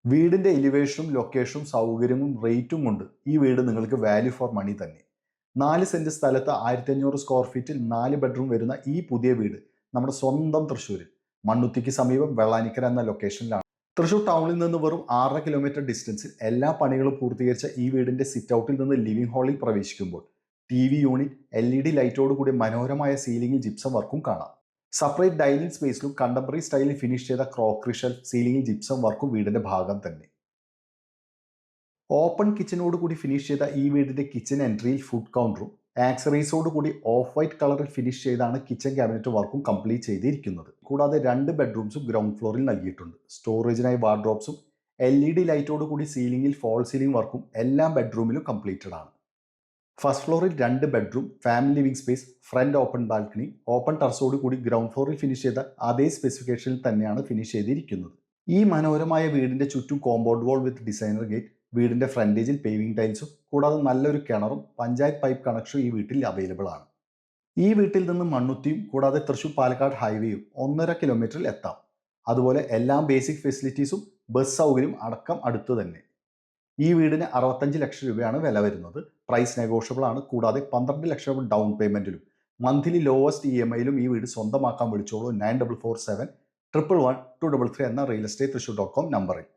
വീടിൻ്റെ എലിവേഷനും ലൊക്കേഷനും സൗകര്യവും റേറ്റും കൊണ്ട് ഈ വീട് നിങ്ങൾക്ക് വാല്യൂ ഫോർ മണി തന്നെ. 4 സെൻറ്റ് സ്ഥലത്ത് 1500 സ്ക്വയർ ഫീറ്റിൽ 4 ബെഡ്റൂം വരുന്ന ഈ പുതിയ വീട് നമ്മുടെ സ്വന്തം തൃശ്ശൂരിൽ മണ്ണുത്തിക്ക് സമീപം വെള്ളാനിക്കര എന്ന ലൊക്കേഷനിലാണ്. തൃശ്ശൂർ ടൗണിൽ നിന്ന് വെറും 6.5 കിലോമീറ്റർ ഡിസ്റ്റൻസിൽ എല്ലാ പണികളും പൂർത്തീകരിച്ച ഈ വീടിൻ്റെ സിറ്റ് ഔട്ടിൽ നിന്ന് ലിവിംഗ് ഹാളിൽ പ്രവേശിക്കുമ്പോൾ TV യൂണിറ്റ്, LED ലൈറ്റോട് കൂടി മനോഹരമായ സീലിംഗിൽ ജിപ്സം വർക്കും കാണാം. സെപ്പറേറ്റ് ഡൈനിങ് സ്പേസിലും കണ്ടംപററി സ്റ്റൈലിൽ ഫിനിഷ് ചെയ്ത ക്രോക്കറി ഷെൽഫ്, സീലിംഗിൽ ജിപ്സം വർക്കും വീടിന്റെ ഭാഗം തന്നെ. ഓപ്പൺ കിച്ചനോട് കൂടി ഫിനിഷ് ചെയ്ത ഈ വീടിന്റെ കിച്ചൺ എൻട്രിയിൽ ഫുഡ് കൗണ്ടറും ആക്സറീസോട് കൂടി ഓഫ് വൈറ്റ് കളറിൽ ഫിനിഷ് ചെയ്താണ് കിച്ചൺ ക്യാബിനറ്റ് വർക്കും കംപ്ലീറ്റ് ചെയ്തിരിക്കുന്നത്. കൂടാതെ 2 ബെഡ്റൂംസും ഗ്രൗണ്ട് ഫ്ലോറിൽ നൽകിയിട്ടുണ്ട്. സ്റ്റോറേജിനായി വാർഡ്രോബ്സും LED ലൈറ്റോട് കൂടി സീലിംഗിൽ ഫോൾ സീലിംഗ് വർക്കും എല്ലാ ബെഡ്റൂമിലും കംപ്ലീറ്റഡ് ആണ്. ഫസ്റ്റ് ഫ്ലോറിൽ 2 bedroom, family living space, front open balcony, open ടെറസോട് കൂടി ഗ്രൗണ്ട് ഫ്ലോറിൽ ഫിനിഷ് ചെയ്ത അതേ സ്പെസിഫിക്കേഷനിൽ തന്നെയാണ് ഫിനിഷ് ചെയ്തിരിക്കുന്നത്. ഈ മനോഹരമായ വീടിന്റെ ചുറ്റും കോമ്പൗണ്ട് വാൾ വിത്ത് ഡിസൈനർ ഗേറ്റ്, വീടിന്റെ ഫ്രണ്ടേജിൽ പേവിംഗ് ടൈൽസും കൂടാതെ നല്ലൊരു കിണറും പഞ്ചായത്ത് പൈപ്പ് കണക്ഷനും ഈ വീട്ടിൽ അവൈലബിൾ ആണ്. ഈ വീട്ടിൽ നിന്ന് മണ്ണുത്തിയും കൂടാതെ തൃശ്ശൂർ പാലക്കാട് ഹൈവേയും 1.5 കിലോമീറ്ററിൽ എത്താം. അതുപോലെ എല്ലാ ബേസിക് ഫെസിലിറ്റീസും ബസ് സൗകര്യം അടക്കം അടുത്ത് തന്നെ. ഈ വീടിന് 65 ലക്ഷം രൂപയാണ് വില വരുന്നത്. പ്രൈസ് നെഗോഷ്യബിൾ ആണ്. കൂടാതെ 12 ലക്ഷം രൂപ ഡൗൺ പേയ്മെന്റിലും മന്ത്ലി ലോവസ്റ്റ് EMI-യിലും ഈ വീട് സ്വന്തമാക്കാൻ വിളിച്ചോളൂ 9447 111 233 എന്ന real estate thrissur.com നമ്പറിൽ.